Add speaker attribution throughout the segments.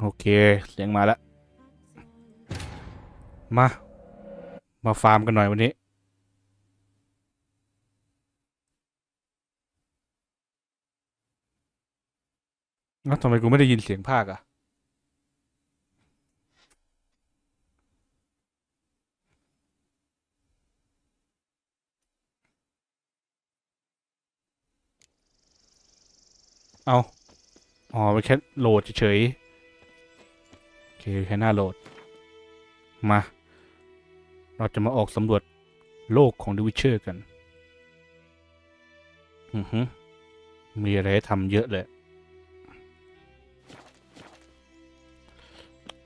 Speaker 1: โอเคเสียงมาแล้วมามาฟาร์มกันหน่อยวันนี้แล้วทำไมกูไม่ได้ยินเสียงภาคอ่ะเอาอ๋อไปแค่โหลดเฉยๆโอเคแค่หน้าโหลดมาเราจะมาออกสำรวจโลกของ The Witcher กันอือฮึมีอะไรให้ทำเยอะเลย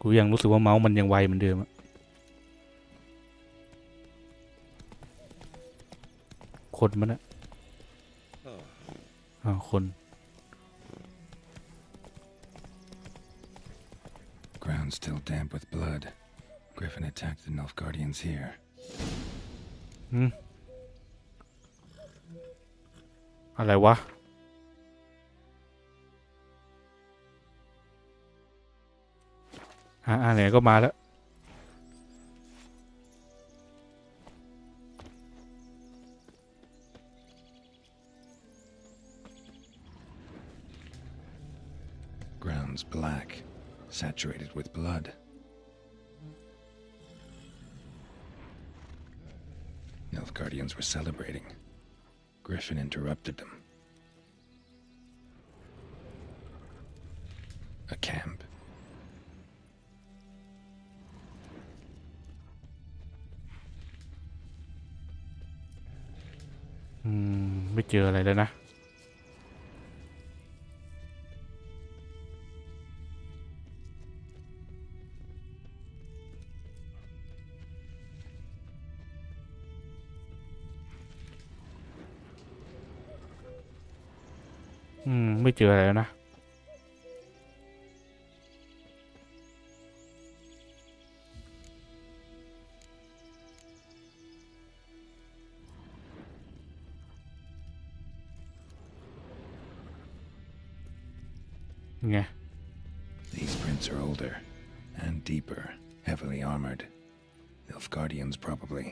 Speaker 1: กูยังรู้สึกว่าเมาส์มันยังไวเหมือนเดิมอะคนมันอะคน
Speaker 2: Ground still damp with blood. Griffin attacked the Nilfgaardians here.
Speaker 1: อืมอะไรวะไหนก็มาแล้ว
Speaker 2: Ground's black, saturated with blood. Nilfgaardians were celebrating. Griffin interrupted them. A camp.
Speaker 1: ไม่เจออะไรแล้วนะไม่เจออะไรแล้วนะไง
Speaker 2: These prints are older and deeper, heavily armored. Nilfgaardians, probably.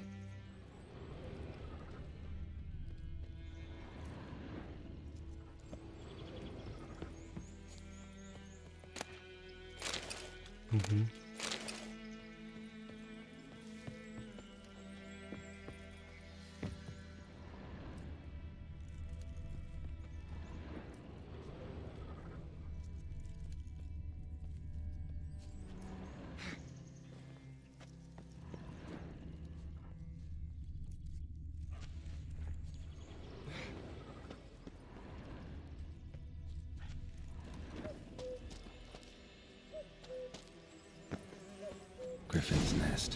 Speaker 2: Griffin's nest.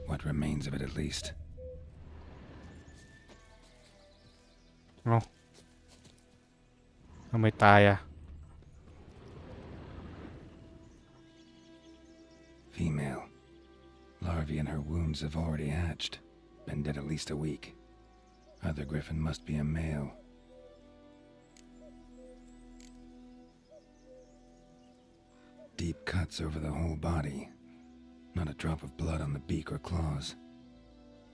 Speaker 2: What remains of it, at least.
Speaker 1: เอาทำไมตายอ่ะ
Speaker 2: Female. Larvae in her wounds have already hatched. Been dead at least a week. Other griffin must be a male. Deep cuts over the whole body. Not a drop of blood on the beak or claws.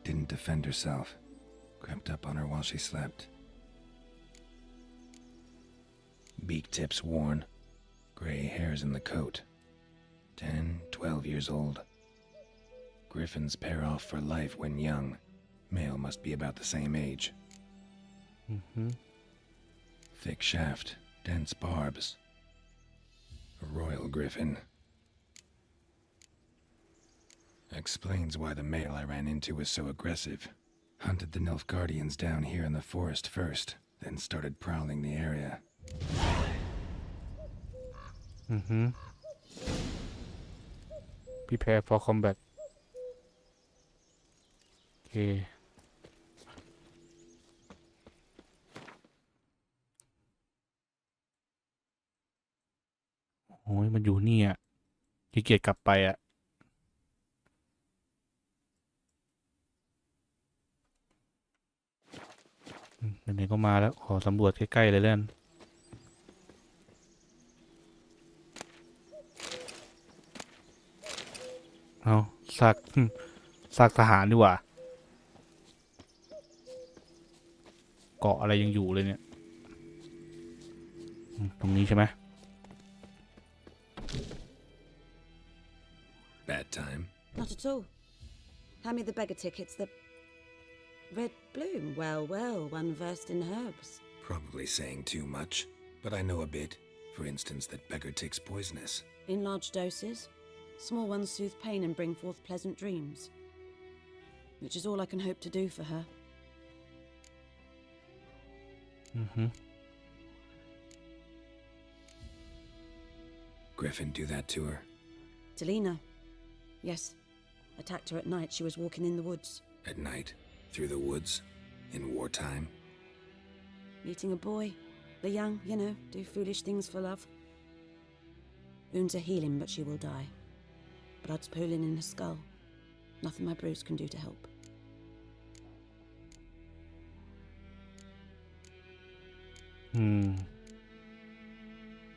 Speaker 2: Didn't defend herself. Crept up on her while she slept. Beak tips worn. Gray hairs in the coat. 10, 12 years old. Griffins pair off for life when young. Male must be about the same age. Thick shaft, dense barbs. A royal griffin. Explains why the male I ran into was so aggressive. Hunted the Nilfgaardians down here in the forest first, then started prowling the area.
Speaker 1: Prepare for combat โอเคโอ้ยมันอยู่นี่อ่ะขี้เกียจกลับไปอ่ะไหนๆก็มาแล้วขอสำรวจใกล้ๆเลยเล่น เอาซากซากทหารดีกว่าเกาะอะไรยังอยู่เลยเนี่ยตรงนี้ใช่ไหม
Speaker 2: Bad time.
Speaker 3: Not at all. Hand me the beggar tickets. The red bloom. Well, one versed in herbs.
Speaker 2: Probably saying too much, but I know a bit. For instance, that beggar tick's poisonous.
Speaker 3: In large doses. Small ones soothe pain and bring forth pleasant dreams. Which is all I can hope to do for her.
Speaker 2: Griffin do that to her?
Speaker 3: Delina. Yes. Attacked her at night. She was walking in the woods.
Speaker 2: At night? Through the woods? In wartime?
Speaker 3: Meeting a boy. The young, do foolish things for love. Wounds are healing, but she will die. Blood's pooling in her skull. Nothing my bruise can do to help.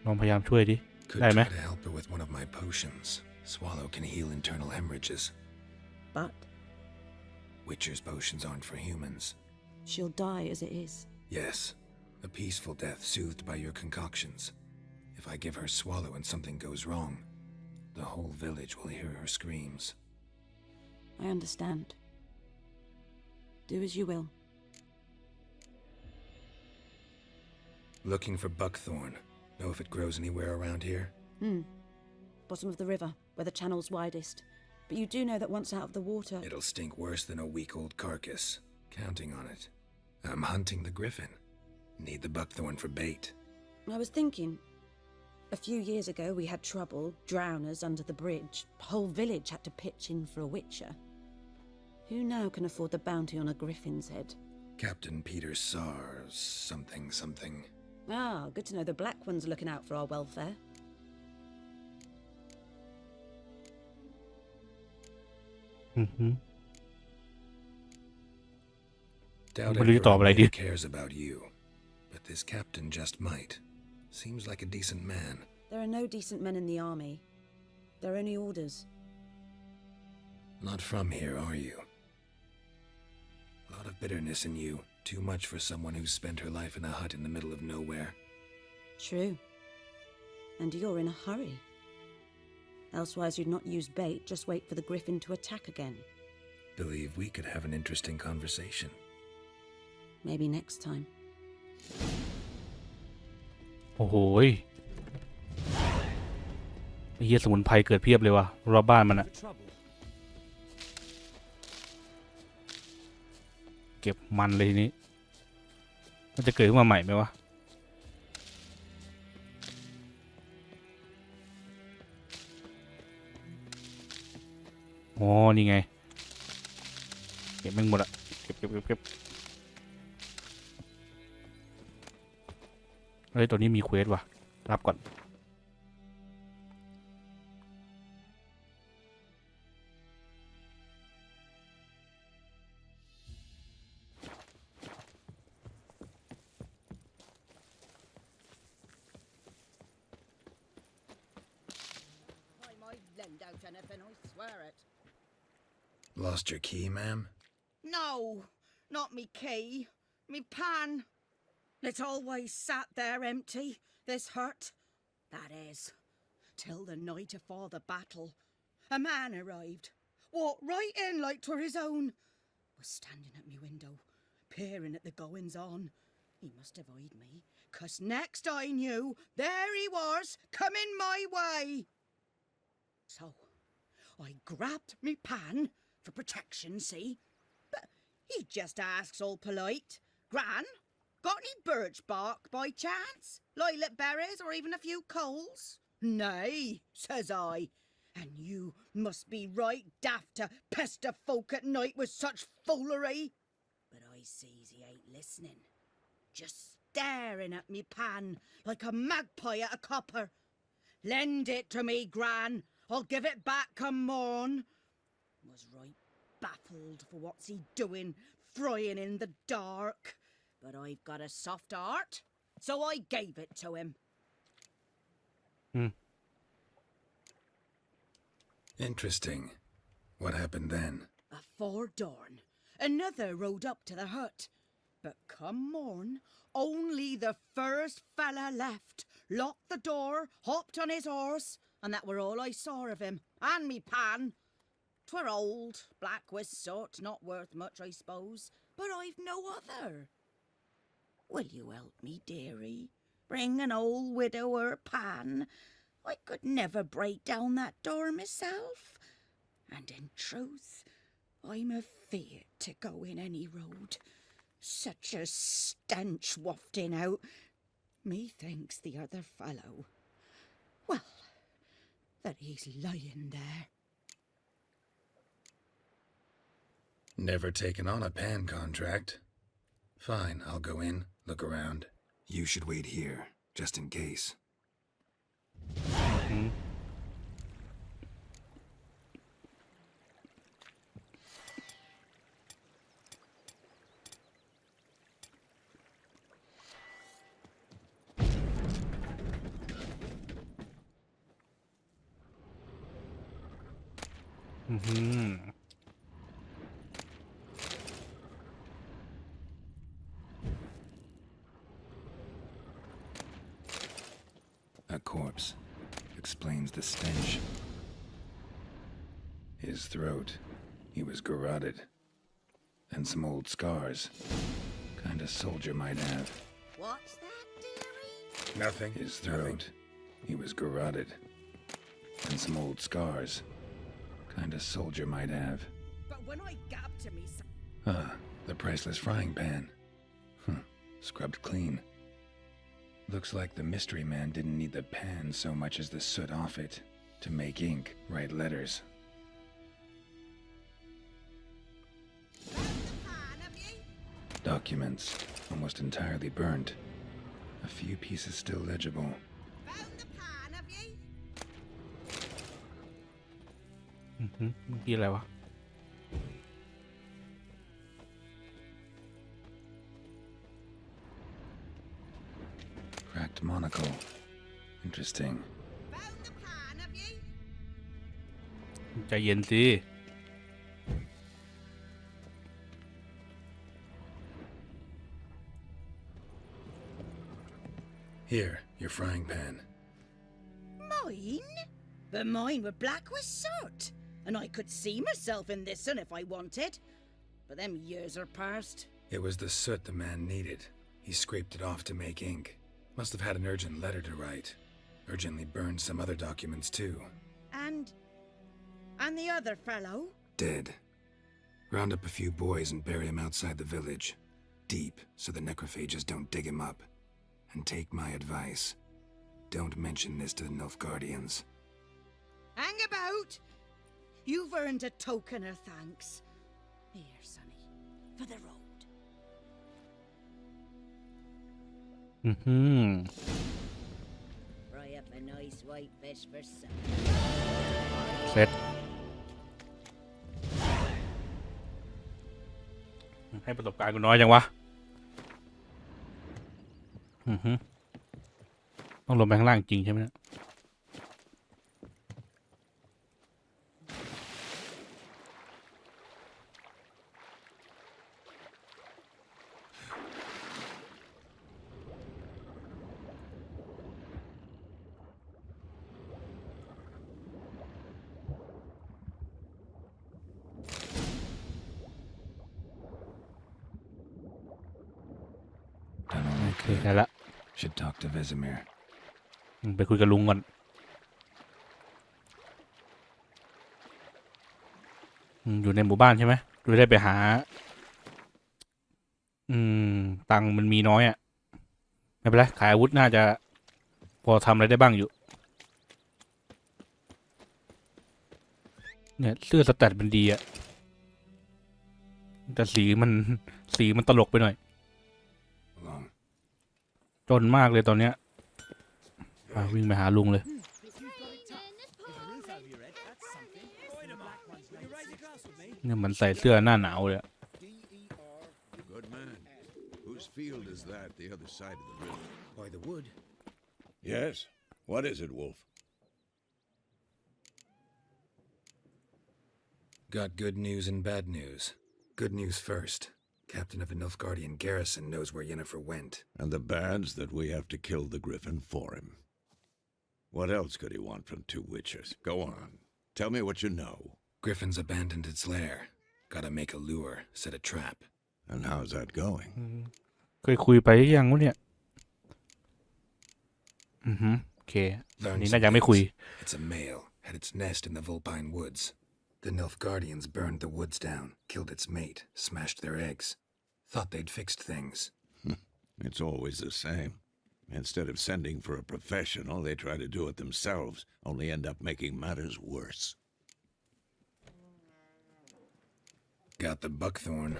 Speaker 1: ลองพยายามช่วยดิ
Speaker 2: Could
Speaker 1: ได้ไหม
Speaker 2: try to help her with one of my potions. Swallow can heal internal hemorrhages.
Speaker 3: But
Speaker 2: Witcher's potions aren't for humans.
Speaker 3: she'll die as it is.
Speaker 2: Yes, a peaceful death soothed by your concoctions. If I give her Swallow and something goes wrong, the whole village will hear her screams.
Speaker 3: I understand. Do as you will.
Speaker 2: Looking for buckthorn. Know if it grows anywhere around here?
Speaker 3: Bottom of the river, where the channel's widest. But you do know that once out of the water...
Speaker 2: It'll stink worse than a week-old carcass. Counting on it. I'm hunting the griffin. Need the buckthorn for bait.
Speaker 3: I was thinking... A few years ago, we had trouble, drowners under the bridge. Whole village had to pitch in for a witcher. Who now can afford the bounty on a griffin's head?
Speaker 2: Captain Peter Sars, something.
Speaker 3: Ah, good to know the Black One's looking out for our welfare.
Speaker 2: Doubt
Speaker 1: What are you talking
Speaker 2: Emperor
Speaker 1: about,
Speaker 2: May
Speaker 1: dude?
Speaker 2: cares about you. But this captain just might. Seems like a decent man.
Speaker 3: There are no decent men in the army. They're only orders.
Speaker 2: Not from here, are you? A lot of bitterness in you. Too much for someone who's spent her life in a hut in the middle of nowhere.
Speaker 3: True. And you're in a hurry. Elsewise you'd not use bait, just wait for the griffin to attack again.
Speaker 2: Believe we could have an interesting conversation.
Speaker 3: Maybe next time.
Speaker 1: โอ้โหยไอ้เหี้ยสมุนไพรเกิดเพียบเลยว่ะรอบบ้านมันอะเก็บมันเลยทีนี้มันจะเกิดขึ้นมาใหม่ไหมวะอ๋อนี่ไงเก็บแม่งหมดอะเก็บเฮ้ยตัวนี้มีเควสว่ะรับก่อน
Speaker 2: Lost your key, ma'am?
Speaker 4: No, not me key, me pan. It's always sat there empty, this hut. That is, till the night afore the battle. A man arrived, walked right in like 'twere his own. Was standing at me window, peering at the goings-on. He must have eyed me, 'cause next I knew, there he was, coming my way. So, I grabbed me pan, for protection, see? But he just asks all polite, Gran, got any birch bark by chance? Lilac berries or even a few coals? Nay, says I, and you must be right daft to pester folk at night with such foolery. But I sees he ain't listening, just staring at me pan like a magpie at a copper. Lend it to me, Gran, I'll give it back come morn. Was right baffled for what's he doing, frying in the dark. But I've got a soft heart, so I gave it to him.
Speaker 2: Interesting. What happened then?
Speaker 4: Afore dawn, another rode up to the hut. But come morn, only the first fella left, locked the door, hopped on his horse, and that were all I saw of him, and me pan. 'Twere old, black with soot, not worth much, I suppose, but I've no other. Will you help me, dearie? Bring an old widower pan. I could never break down that door myself. And in truth, I'm afeard to go in any road. Such a stench wafting out. Methinks the other fellow, well, that he's lying there.
Speaker 2: Never taken on a pan contract. Fine, I'll go in, look around. You should wait here, just in case. A corpse explains the stench. His throat, he was garroted. And some old scars. Kind of soldier might have.
Speaker 4: What's that, dearie?
Speaker 2: Nothing. His throat, he was garroted. And some old scars. Kind of soldier might have.
Speaker 4: But when I gab to me,
Speaker 2: Ah, the priceless frying pan. Scrubbed clean. Looks like the mystery man didn't need the pan so much as the soot off it to make ink, write letters. Documents, almost entirely burnt. A few pieces still legible.
Speaker 4: found the pan, have ye?
Speaker 1: เมื่อกี้อะไรวะ
Speaker 2: Cracked monocle. Interesting.
Speaker 4: Found the pan, have ye?
Speaker 1: ใจเย็นสิ
Speaker 2: Here, your frying pan.
Speaker 4: Mine? But mine were black with soot, and I could see myself in this one if I wanted. But them years are past.
Speaker 2: It was the soot the man needed. He scraped it off to make ink. Must have had an urgent letter to write. Urgently burned some other documents too.
Speaker 4: And the other fellow?
Speaker 2: Dead. Round up a few boys and bury him outside the village. Deep, so the necrophages don't dig him up. And take my advice. Don't mention this to the Nilfgaardians.
Speaker 4: Hang about! You've earned a token of thanks. Here, sonny, for the road. Fry up a nice white fish for supper.
Speaker 1: เสร็จให้ประสบการณ์กูน้อยจังวะต้องลงไปข้างล่างจริงใช่ไหมเนี่ยโอเคได้ละ
Speaker 2: Should talk to Vesemir.
Speaker 1: ไปคุยกับลุงก่อนอยู่ในหมู่บ้านใช่ไหมดูได้ไปหาตังค์มันมีน้อยอ่ะไม่เป็นไรขายอาวุธน่าจะพอทำอะไรได้บ้างอยู่เนี่ยเสื้อสแตทมันดีอ่ะแต่สีมันตลกไปหน่อย
Speaker 2: Along.
Speaker 1: จนมากเลยตอนเนี้ยวิ่งไปหาลุงเลย เนี่ยมันใส่เสื้อหน้าหนาวเลย
Speaker 5: Good man. Whose field is that the other side of the river?
Speaker 2: By the wood.
Speaker 5: Yes. What is it, Wolf?
Speaker 2: Got good news and bad news. Good news first. Captain of the Nilfgaardian garrison knows where Yennefer went.
Speaker 5: And the bad's that we have to kill the griffin for him. What else could he want from two witchers? Go on. Tell me what you know.
Speaker 2: Griffin's abandoned its lair. Gotta make a lure, set a trap.
Speaker 5: And how's that going?
Speaker 1: เคยคุยไปหรือยังวะเนี่ยโอเคอัน
Speaker 2: Learned
Speaker 1: นี้
Speaker 2: some
Speaker 1: น่าจะไม่คุย
Speaker 2: things. It's a male. Had its nest in the Vulpine woods. The Nilfgaardians burned the woods down, killed its mate, smashed their eggs. Thought they'd fixed things.
Speaker 5: It's always the same. Instead of sending for a professional, they try to do it themselves, only end up making matters worse.
Speaker 2: Got the buckthorn.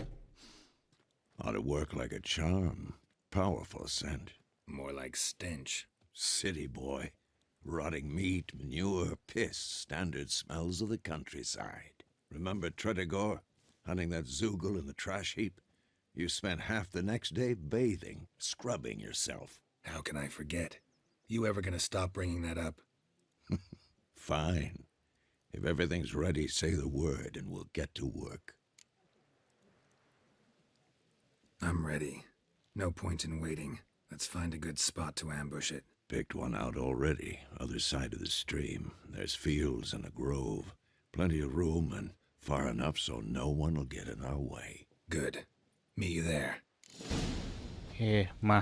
Speaker 5: Ought to work like a charm. Powerful scent.
Speaker 2: More like stench.
Speaker 5: City boy. Rotting meat, manure, piss, standard smells of the countryside. Remember Tredegor? Hunting that Zoogle in the trash heap? You spent half the next day bathing, scrubbing yourself.
Speaker 2: How can I forget? You ever gonna stop bringing that up?
Speaker 5: Fine. If everything's ready, say the word and we'll get to work.
Speaker 2: I'm ready. No point in waiting. Let's find a good spot to ambush it.
Speaker 5: Picked one out already, other side of the stream. There's fields and a grove. Plenty of room and far enough so no one will get in our way.
Speaker 2: Good. Meet you there.
Speaker 1: โอเคมา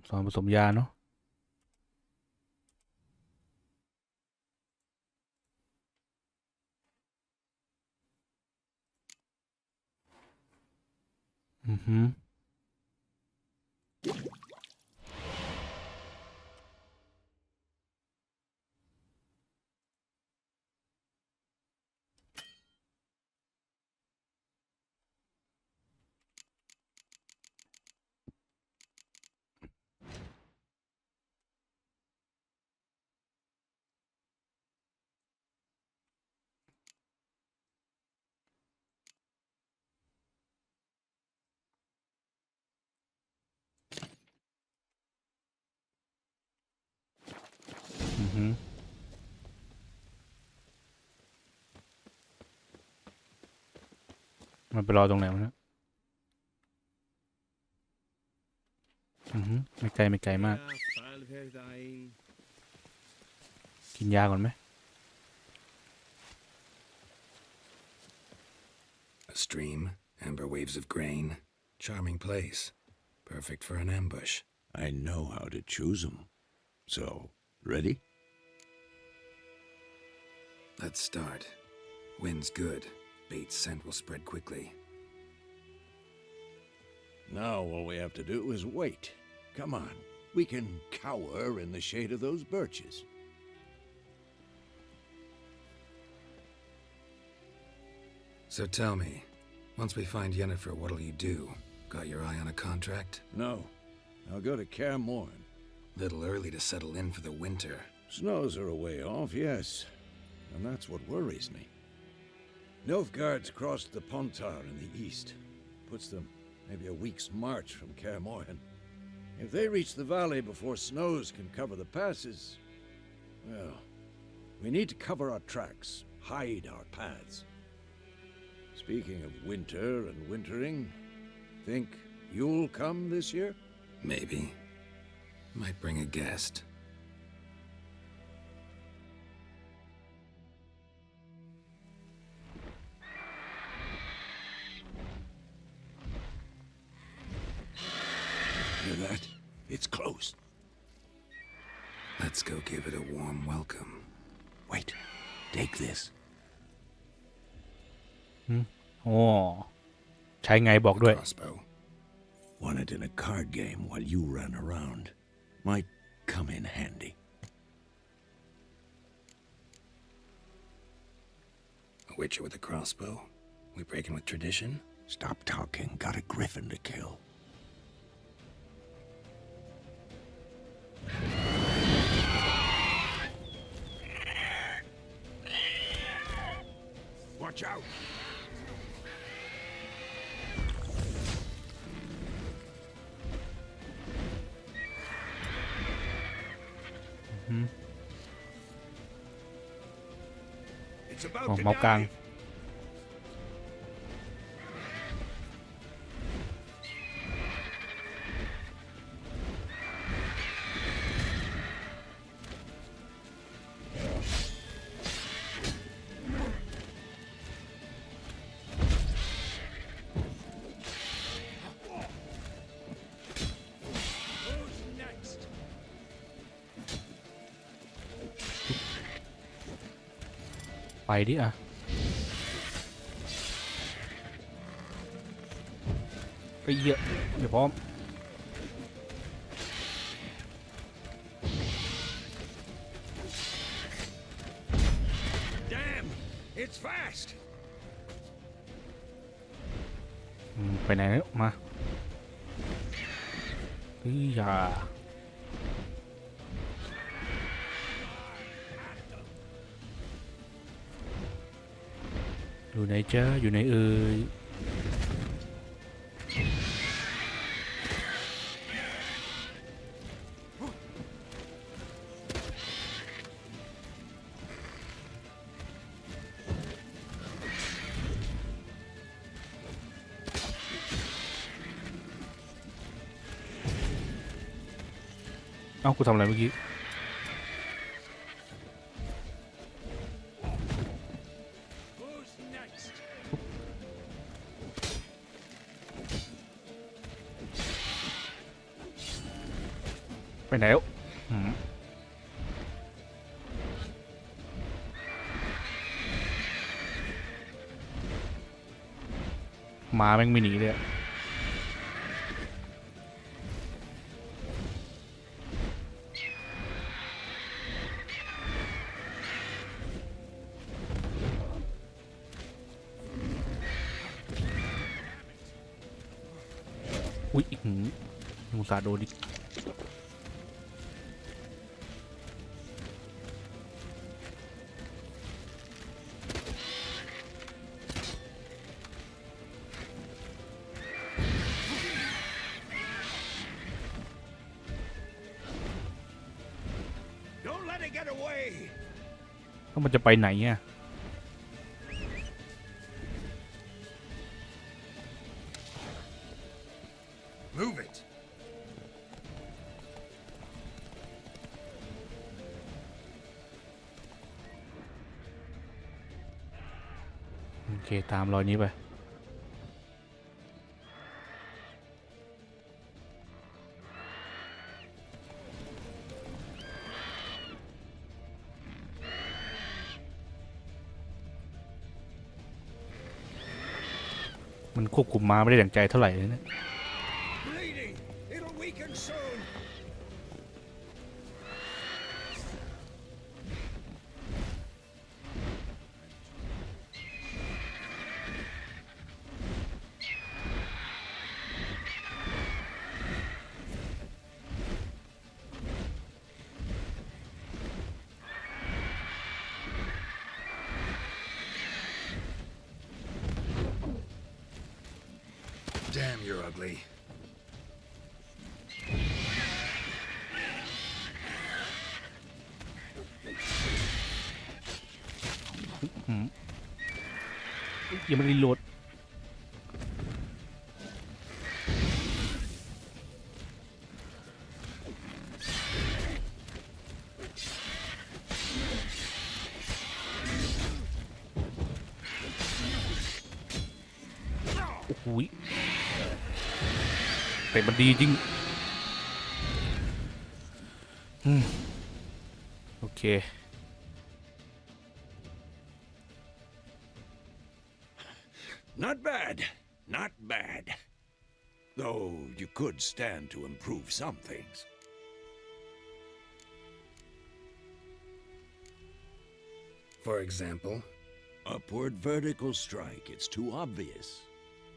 Speaker 1: สอนผสมยาเนาะมันไปรอตรงไหนวะเนี่ยไม่ไกลไม่ไกลมากกินยาก่อนไหม
Speaker 2: A stream, amber waves of grain. Charming place. Perfect for an ambush.
Speaker 5: I know how to choose 'em. So, ready?
Speaker 2: Let's start. Wind's good. Bait's scent will spread quickly.
Speaker 5: Now all we have to do is wait. Come on. We can cower in the shade of those birches.
Speaker 2: So tell me, once we find Yennefer, what'll you do? Got your eye on a contract?
Speaker 5: No. I'll go to Kaer Morhen.
Speaker 2: Little early to settle in for the winter.
Speaker 5: Snows are a way off, yes. And that's what worries me. Nilfgaard's crossed the Pontar in the east. Puts them maybe a week's march from Kaer Morhen. If they reach the valley before snows can cover the passes, well, we need to cover our tracks, hide our paths. Speaking of winter and wintering, think you'll come this year?
Speaker 2: Maybe. Might bring a guest.
Speaker 5: Hear that? It's close.
Speaker 2: Let's go give it a warm welcome.
Speaker 5: Wait. Take this.
Speaker 1: โอ้ใช้ไงบอกด้วย
Speaker 2: Crossbow.
Speaker 5: Won it in a card game while you ran around. Might come in handy.
Speaker 2: A witcher with a crossbow? We breaking with tradition?
Speaker 5: Stop talking. Got a griffin to kill. Watch out! It's
Speaker 1: อ๋อ
Speaker 5: about to
Speaker 1: เมาส์กลาง
Speaker 5: die. Who's next?
Speaker 1: ไปดิอ่ะไปเยอะเดี๋ยวพร้อม
Speaker 5: Damn! It's fast.
Speaker 1: ไปไหนแล้วมาอย่าอยู่ไหนจ้าอยู่ไหนเอ่ยเอ้ากูทำอะไรเมื่อกี้
Speaker 5: Who's next?
Speaker 1: ไปไหนแล้วหมาแม่งไม่หนีเลยอะอุ๊ยอุตส่าห์โดนดิ
Speaker 5: Don't let it get away.
Speaker 1: แล้วมันจะไปไหนอ่ะ
Speaker 5: Move it.
Speaker 1: โอเคตามรอยนี้ไปมันควบคุมม้าไม่ได้ดั่งใจเท่าไหร่เลยนะ
Speaker 5: Bleeding. It'll weaken soon. Damn, you're ugly.
Speaker 1: ยังไม่ได้โหลดโอ้โหแต่มันดีจริงโอเค
Speaker 5: Not bad. Not bad. Though you could stand to improve some things.
Speaker 2: For example,
Speaker 5: Upward vertical strike. It's too obvious.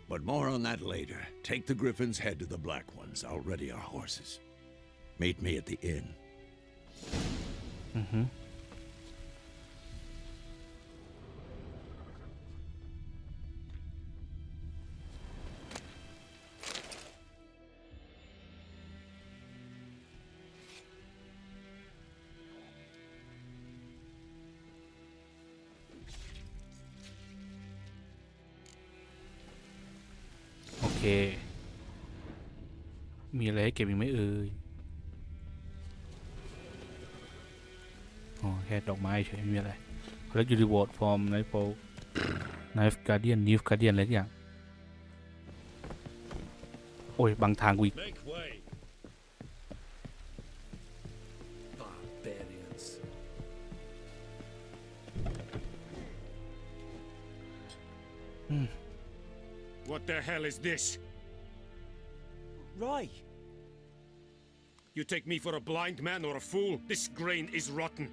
Speaker 5: But more on that later. Take the Griffin's head to the Black Ones. I'll ready our horses. Meet me at the inn.
Speaker 1: มีอะไรให้เก็บอีกไหมเอ่ยอ๋อแค่ดอกไม้เฉยไม่มีอะไร collect your reward from knife guardianอะไรอย่างโอ้ยบังทางกูอีก
Speaker 5: Make way. Barbarians. What the hell is this?
Speaker 6: Rye.
Speaker 5: You take me for a blind man or a fool? This grain is rotten.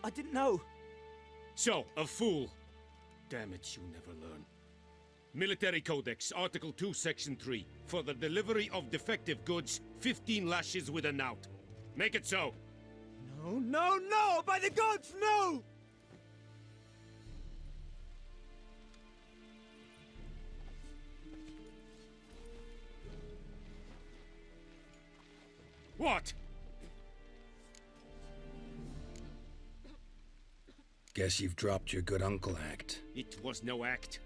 Speaker 6: I didn't know.
Speaker 5: So, a fool. Damn it, you never learn. Military Codex, Article 2, Section 3. For the delivery of defective goods, 15 lashes with a knout. Make it so.
Speaker 6: No! By the gods, no!
Speaker 5: What?
Speaker 2: Guess you've dropped your good uncle act.
Speaker 5: It was no act.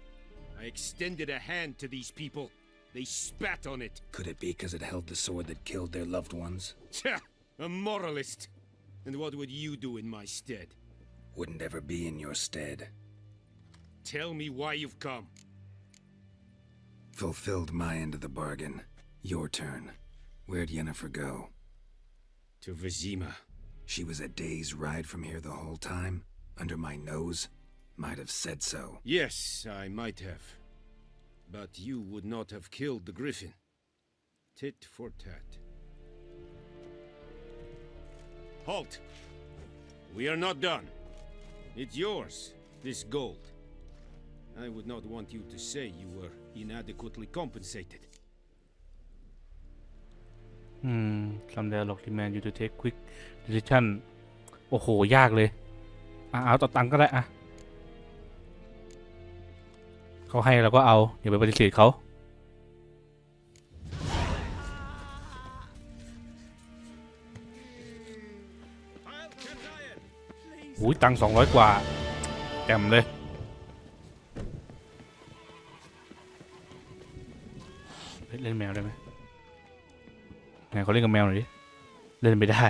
Speaker 5: I extended a hand to these people. They spat on it.
Speaker 2: Could it be because it held the sword that killed their loved ones?
Speaker 5: Tja, a moralist. And what would you do in my stead?
Speaker 2: Wouldn't ever be in your stead.
Speaker 5: Tell me why you've come.
Speaker 2: Fulfilled my end of the bargain. Your turn. Where'd Yennefer go?
Speaker 5: To Vizima.
Speaker 2: She was a day's ride from here the whole time? Under my nose? Might have said so.
Speaker 5: Yes, I might have. But you would not have killed the griffin. Tit for tat. Halt! We are not done. It's yours, this gold. I would not want you to say you were inadequately compensated.
Speaker 1: Some dialogue demand you to take quick decision โอ้โหยากเลยเอาต่อตังค์ก็ได้อะเขาให้เราก็เอาอย่าไปปฏิเสธเขาหูยตังค์200 กว่าแจ่มเลยเล่นแมวได้ไหมไหนเขาเล่นกับแมวหน่อยดิเล่นไม่ได้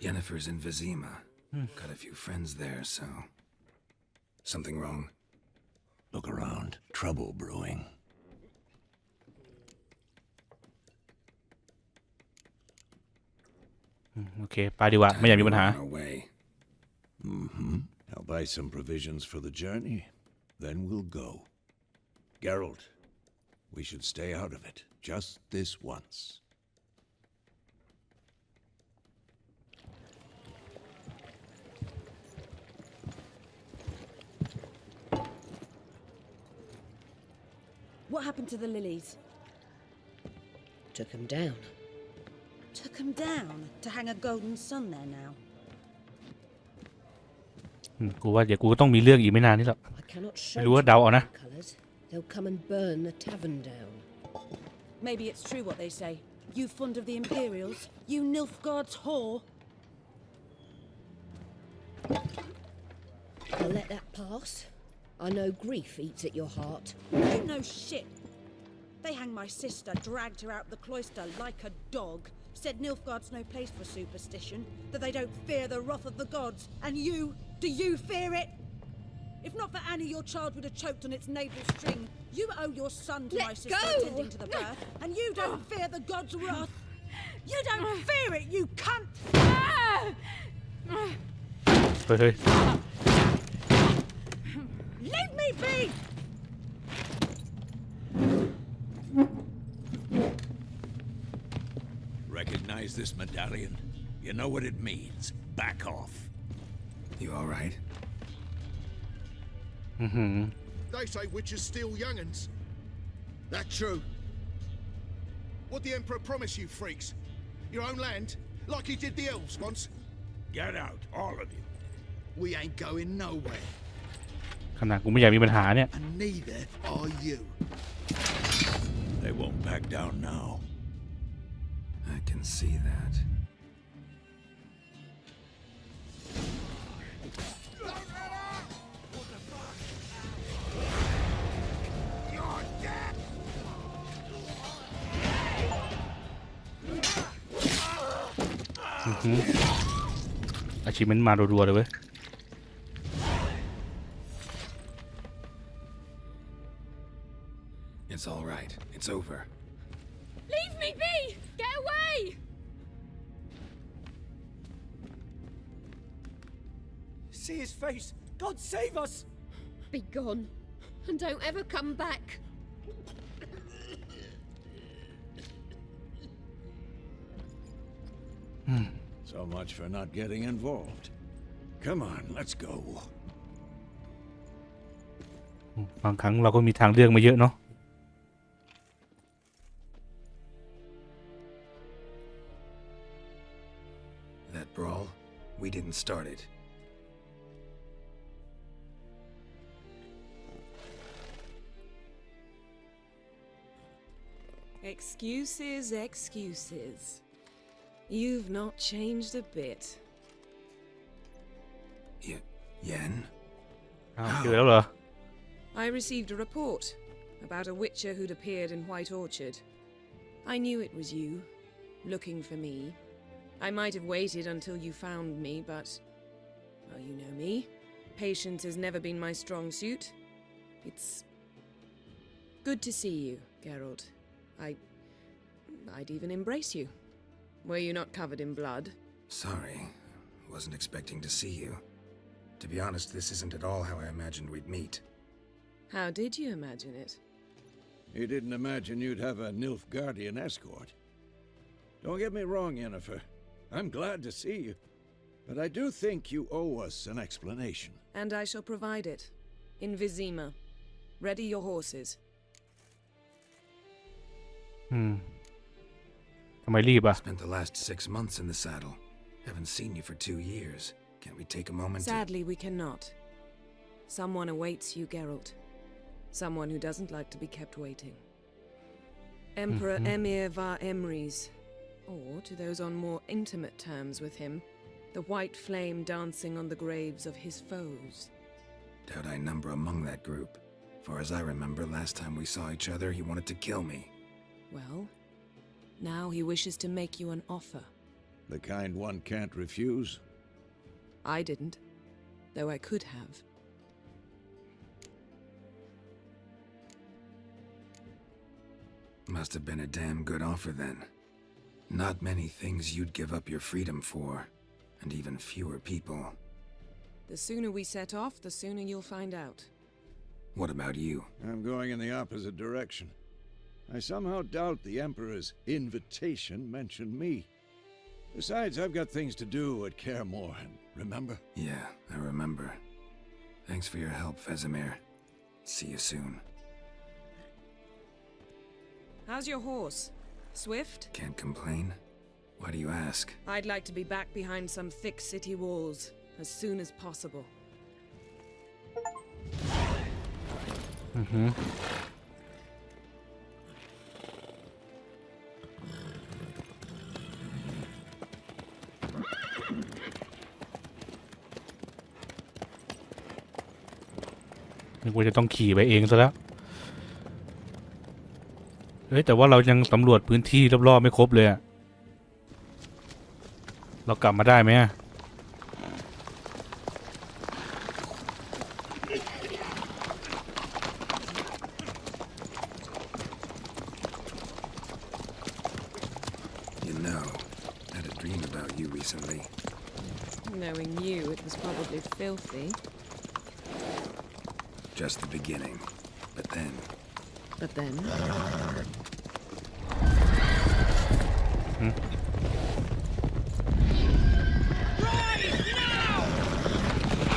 Speaker 2: Yennefer's in Vizima. Got a few friends there, so... Something wrong?
Speaker 6: Look around. Trouble brewing.
Speaker 1: Okay, ไปดีกว่าไม่อยากมีปัญหา
Speaker 2: On our way.
Speaker 5: I'll buy some provisions for the journey. Then we'll go. Geralt, we should stay out of it. Just this once.
Speaker 3: What happened to the lilies?
Speaker 7: Took him down.
Speaker 3: Took them down to hang a golden sun there now.
Speaker 1: กูว่าเดี๋ยวกูก็ต้องมีเรื่องอีกไม่นานนี่หรอก
Speaker 7: I cannot
Speaker 1: ไม่
Speaker 7: show
Speaker 1: รู้ว่าเดาเอานะ
Speaker 7: colours. They'll come and burn the tavern down.
Speaker 3: Maybe it's true what they say. You fond of the Imperials? You Nilfgaard's whore?
Speaker 7: I'll let that pass. I know grief eats at your heart.
Speaker 3: You know shit. They hanged my sister, dragged her out the cloister like a dog. Said Nilfgaard's no place for superstition, that they don't fear the wrath of the gods. And you, do you fear it? If not for Annie, your child would have choked on its navel string. You owe your son to
Speaker 7: Let
Speaker 3: my sister
Speaker 7: go!
Speaker 3: attending to the birth, and you don't fear the gods' wrath. You don't fear it, you cunt!
Speaker 1: เฮ้ย
Speaker 3: Leave me be!
Speaker 5: Recognize this medallion? You know what it means. Back off.
Speaker 2: You alright?
Speaker 8: They say witches steal young'uns. That true? What the Emperor promise you, freaks? Your own land? Like he did the elves once?
Speaker 5: Get out, all of you.
Speaker 8: We ain't going nowhere.
Speaker 1: ขนาดกูไม่อยากมีปัญหาเนี่ย
Speaker 8: And neither are you.
Speaker 5: They won't back down now.
Speaker 2: I can see that.
Speaker 1: อาชีพมันมารัวๆเลยเว้ย
Speaker 2: It's all right. It's over.
Speaker 7: Leave me be! Get away!
Speaker 6: See his face! God save us!
Speaker 7: Be gone, and don't ever come back.
Speaker 5: So much for not getting involved. Come on, let's go.
Speaker 1: บางครั้งเราก็มีทางเลือกมาเยอะเนาะ
Speaker 2: That brawl, we didn't start it.
Speaker 9: Excuses, excuses. You've not changed a bit.
Speaker 2: Yen?
Speaker 1: อ้าวเจอแล้วเหรอ
Speaker 9: I received a report about a witcher who'd appeared in White Orchard. I knew it was you, looking for me. I might have waited until you found me, but... well, you know me. Patience has never been my strong suit. It's... good to see you, Geralt. I'd even embrace you. Were you not covered in blood?
Speaker 2: Sorry. Wasn't expecting to see you. To be honest, this isn't at all how I imagined we'd meet.
Speaker 9: How did you imagine it?
Speaker 5: You didn't imagine you'd have a Nilfgaardian escort. Don't get me wrong, Yennefer. I'm glad to see you. But I do think you owe us an explanation.
Speaker 9: And I shall provide it. In Vizima. Ready your horses.
Speaker 1: ทำไมรีบอ่ะ
Speaker 2: Spent the last 6 months in the saddle. Haven't seen you for 2 years. Can't we take a moment
Speaker 9: Sadly, we cannot. Someone awaits you, Geralt. Someone who doesn't like to be kept waiting. Emperor Emir var Emrys, or to those on more intimate terms with him, the white flame dancing on the graves of his foes.
Speaker 2: Doubt I number among that group. Far as I remember, last time we saw each other, he wanted to kill me.
Speaker 9: Well, now he wishes to make you an offer.
Speaker 5: The kind one can't refuse.
Speaker 9: I didn't, though I could have.
Speaker 2: Must have been a damn good offer then. Not many things you'd give up your freedom for, and even fewer people.
Speaker 9: The sooner we set off, the sooner you'll find out.
Speaker 2: What about you?
Speaker 5: I'm going in the opposite direction. I somehow doubt the Emperor's invitation mentioned me. Besides, I've got things to do at Kaer Morhen, remember?
Speaker 2: Yeah, I remember. Thanks for your help, Vesemir. See you soon.
Speaker 9: How's your horse? Swift?
Speaker 2: Can't complain. Why do you ask?
Speaker 9: I'd like to be back behind some thick city walls as soon as possible.
Speaker 1: นึกว่าจะต้องขี่ไปเองซะแล้วเฮ้ยแต่ว่าเรายังสำรวจพื้นที่รอบๆไม่ครบเลยอะเรากลับมาได้ไหมอะ
Speaker 2: You know, I had a dream about you recently.
Speaker 9: Knowing you, it was probably filthy.
Speaker 2: Just the beginning. But then...
Speaker 9: But then?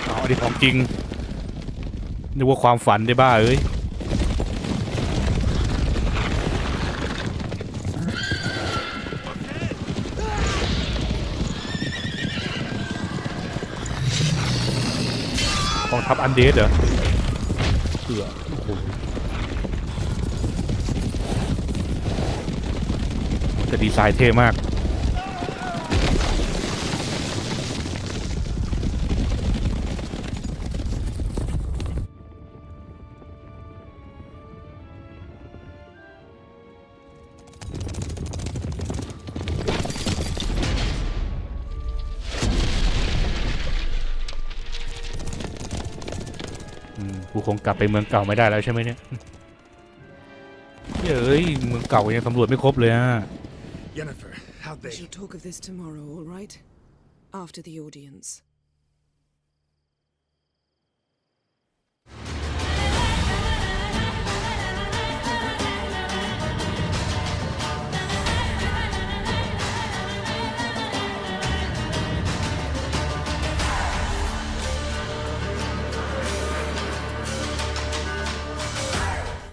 Speaker 1: อ๋ออันนี้ของจริงนึกว่าความฝันได้บ้าเอ้ยกองทัพอันเดสเหรอเผื่อโอ้โหแต่ดีไซน์เท่มาก กูคงกลับไปเมืองเก่าไม่ได้แล้วใช่ไหมเนี่ยเฮ้ยเมืองเก่ายังสำรวจไม่ครบเลยอะ
Speaker 6: Yennefer, how'd
Speaker 9: We
Speaker 6: they?
Speaker 9: shall talk of this tomorrow, all right? After the audience.